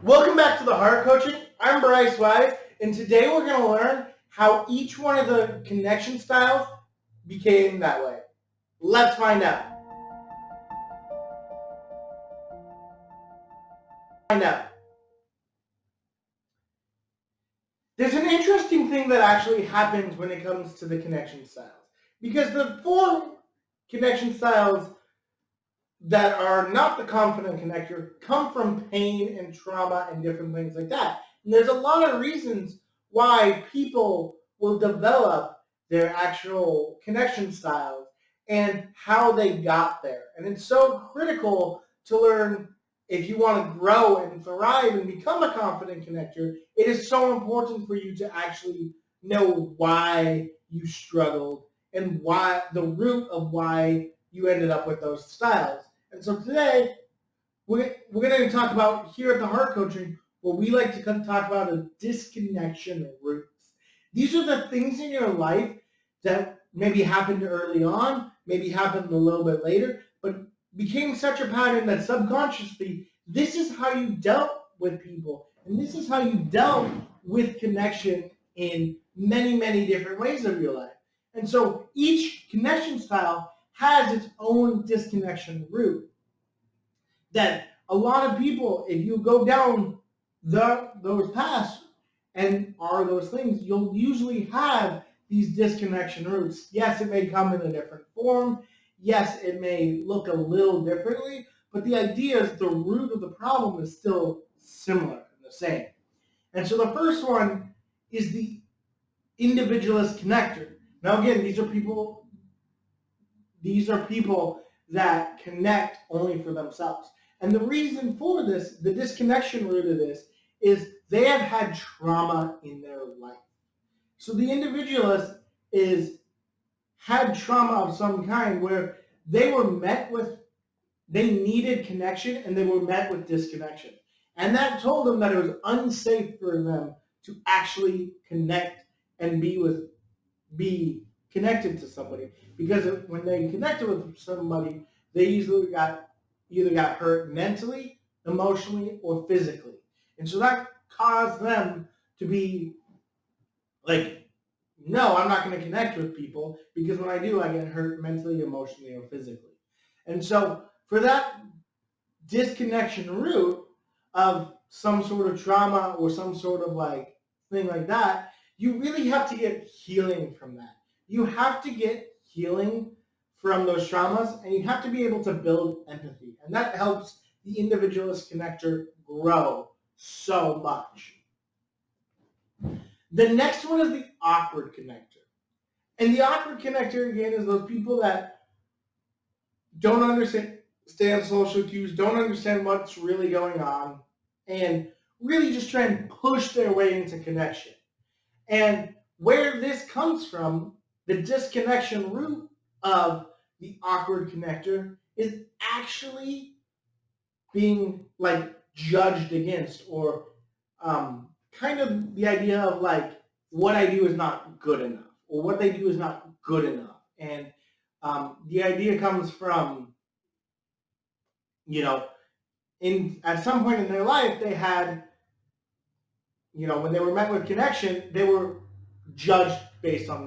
Welcome back to the Heart Coaching. I'm Bryce Wise, and today we're going to learn how each one of the connection styles became that way. Let's find out. There's an interesting thing that actually happens when it comes to the connection styles, because the four connection styles that are not the confident connector come from pain and trauma and different things like that. And there's a lot of reasons why people will develop their actual connection styles and how they got there. And it's so critical to learn if you want to grow and thrive and become a confident connector. It is so important for you to actually know why you struggled and why the root of why you ended up with those styles. And so today, we're going to talk about here at the Heart Coaching what we like to talk about is disconnection roots. These are the things in your life that maybe happened early on, maybe happened a little bit later, but became such a pattern that subconsciously, this is how you dealt with people. And this is how you dealt with connection in many, many different ways of your life. And so each connection style has its own disconnection root. That a lot of people, if you go down those paths and are those things, you'll usually have these disconnection roots. Yes, it may come in a different form. Yes, it may look a little differently, but the idea is the root of the problem is still similar and the same. And so the first one is the individualist connector. Now again, these are people that connect only for themselves. And the reason for this, the disconnection root of this, is they have had trauma in their life. So the individualist had trauma of some kind where they needed connection and they were met with disconnection. And that told them that it was unsafe for them to actually connect and be connected to somebody, because when they connected with somebody, they either got hurt mentally, emotionally, or physically. And so that caused them to be like, no, I'm not going to connect with people, because when I do, I get hurt mentally, emotionally, or physically. And so for that disconnection root of some sort of trauma or some sort of like thing like that, you really have to get healing from that. You have to get healing from those traumas, and you have to be able to build empathy. And that helps the individualist connector grow so much. The next one is the awkward connector. And the awkward connector, again, is those people that don't understand social cues, don't understand what's really going on, and really just try and push their way into connection. And where this comes from, the disconnection root of the awkward connector is actually being like judged against, or kind of the idea of like, what I do is not good enough, or what they do is not good enough. And the idea comes from, at some point in their life, they had, when they were met with connection, they were judged based on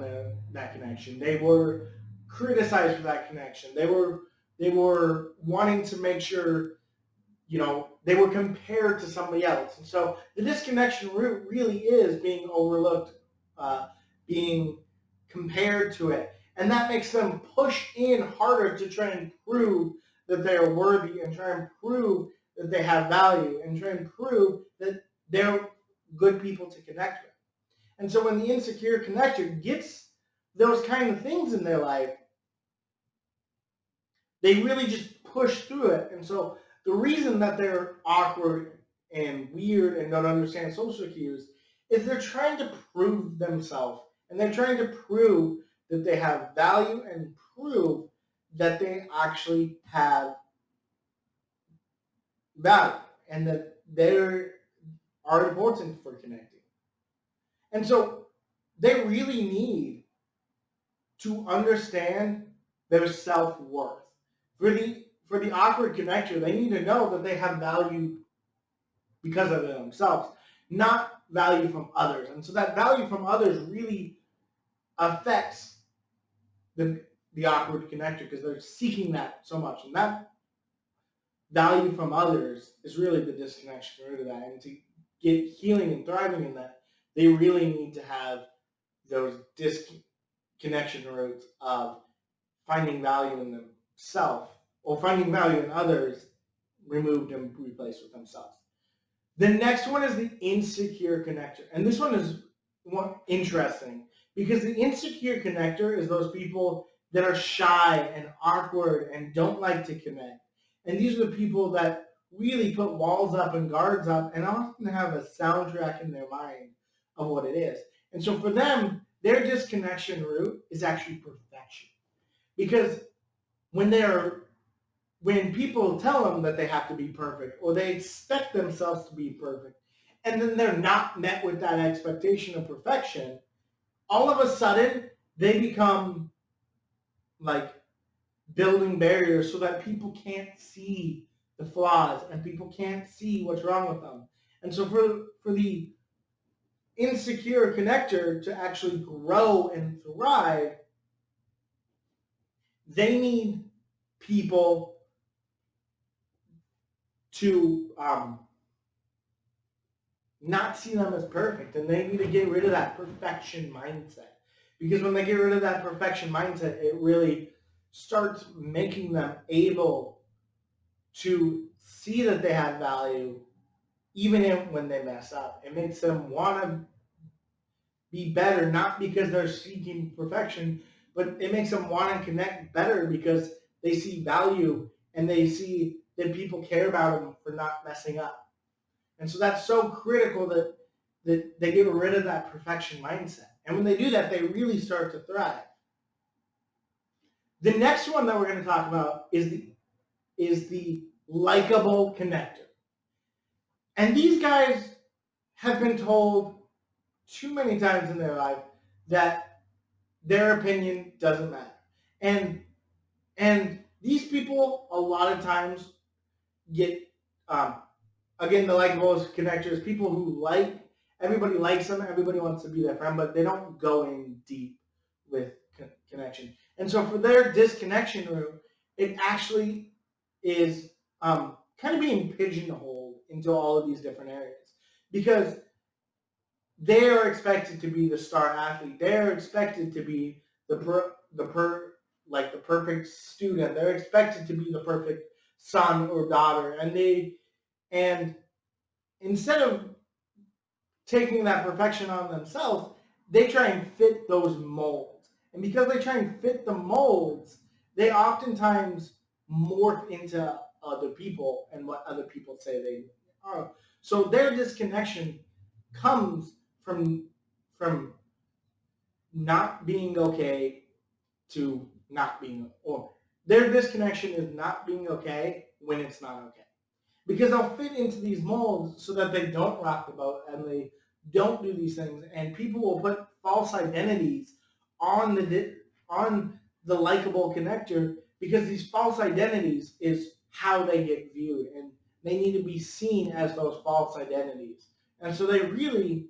that connection. They were criticized for that connection. They were wanting to make sure, they were compared to somebody else. And so the disconnection root really is being overlooked, being compared to it. And that makes them push in harder to try and prove that they are worthy, and try and prove that they have value, and try and prove that they're good people to connect with. And so when the insecure connector gets those kind of things in their life, they really just push through it. And so the reason that they're awkward and weird and don't understand social cues is they're trying to prove themselves, and they're trying to prove that they have value, and prove that they actually have value, and that they are important for connecting. And so they really need to understand their self-worth. For the awkward connector, they need to know that they have value because of themselves, not value from others. And so that value from others really affects the awkward connector because they're seeking that so much. And that value from others is really the disconnection root of that. And to get healing and thriving in that, they really need to have those disconnection roots of finding value in themselves or finding value in others, removed and replaced with themselves. The next one is the insecure connector. And this one is interesting because the insecure connector is those people that are shy and awkward and don't like to connect. And these are the people that really put walls up and guards up and often have a soundtrack in their mind of what it is. And so for them, their disconnection root is actually perfection. Because when people tell them that they have to be perfect or they expect themselves to be perfect, and then they're not met with that expectation of perfection, all of a sudden they become like building barriers so that people can't see the flaws and people can't see what's wrong with them. And so for the insecure connector to actually grow and thrive, they need people to not see them as perfect, and they need to get rid of that perfection mindset. Because when they get rid of that perfection mindset, it really starts making them able to see that they have value even when they mess up. It makes them want to be better, not because they're seeking perfection, but it makes them want to connect better because they see value and they see that people care about them for not messing up. And so that's so critical that they get rid of that perfection mindset. And when they do that, they really start to thrive. The next one that we're going to talk about is the likable connector. And these guys have been told too many times in their life that their opinion doesn't matter. And these people a lot of times get again, the likable connectors, people who everybody likes them, everybody wants to be their friend, but they don't go in deep with connection. And so for their disconnection root, it actually is kind of being pigeonholed into all of these different areas because they are expected to be the star athlete. They're expected to be the perfect student. They're expected to be the perfect son or daughter, and instead of taking that perfection on themselves, they try and fit those molds. And because they try and fit the molds, they oftentimes morph into other people and what other people say they are. So their disconnection comes from not being okay to not being, or their disconnection is not being okay when it's not okay. Because they'll fit into these molds so that they don't rock the boat and they don't do these things. And people will put false identities on the likable connector because these false identities is how they get viewed. And they need to be seen as those false identities. And so they really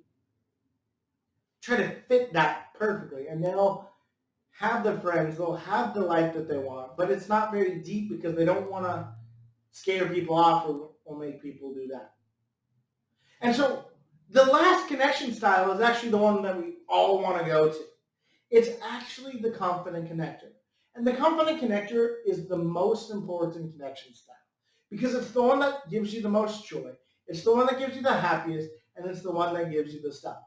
try to fit that perfectly. And they'll have the friends, they'll have the life that they want, but it's not very deep because they don't want to scare people off or make people do that. And so the last connection style is actually the one that we all want to go to. It's actually the confident connector. And the confident connector is the most important connection style because it's the one that gives you the most joy. It's the one that gives you the happiest, and it's the one that gives you the stuff.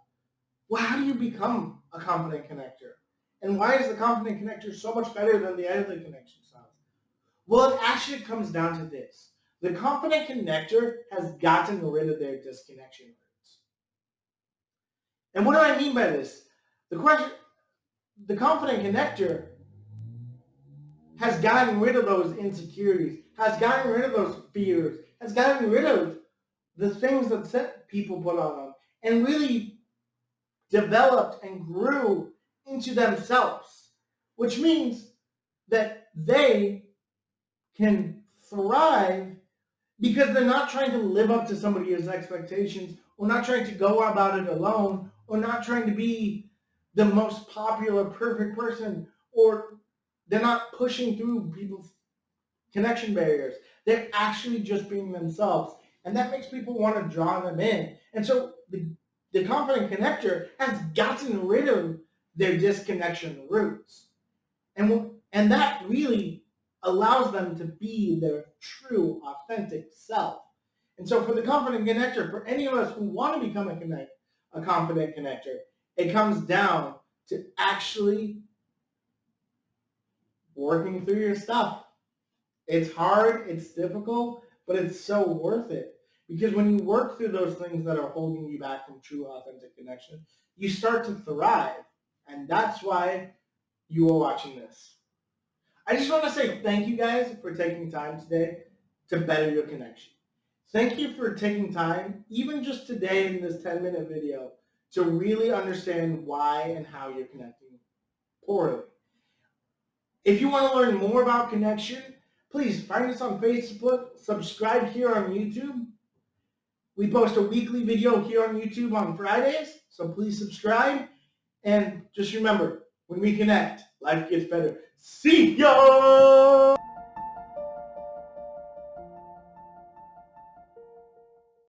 Well, how do you become a confident connector? And why is the confident connector so much better than the other connection styles? Well, it actually comes down to this. The confident connector has gotten rid of their disconnection roots. And what do I mean by this? The confident connector has gotten rid of those insecurities, has gotten rid of those fears, has gotten rid of the things that people put on them, and really developed and grew into themselves, which means that they can thrive because they're not trying to live up to somebody else's expectations, or not trying to go about it alone, or not trying to be the most popular, perfect person, or they're not pushing through people's connection barriers. They're actually just being themselves. And that makes people want to draw them in. And so the confident connector has gotten rid of their disconnection roots. And that really allows them to be their true, authentic self. And so for the confident connector, for any of us who want to become a confident connector, it comes down to actually working through your stuff. It's hard, it's difficult, but it's so worth it. Because when you work through those things that are holding you back from true, authentic connection, you start to thrive. And that's why you are watching this. I just want to say thank you guys for taking time today to better your connection. Thank you for taking time, even just today in this 10-minute video, to really understand why and how you're connecting poorly. If you want to learn more about connection, please find us on Facebook, subscribe here on YouTube. We post a weekly video here on YouTube on Fridays, so please subscribe. And just remember, when we connect, life gets better. See ya!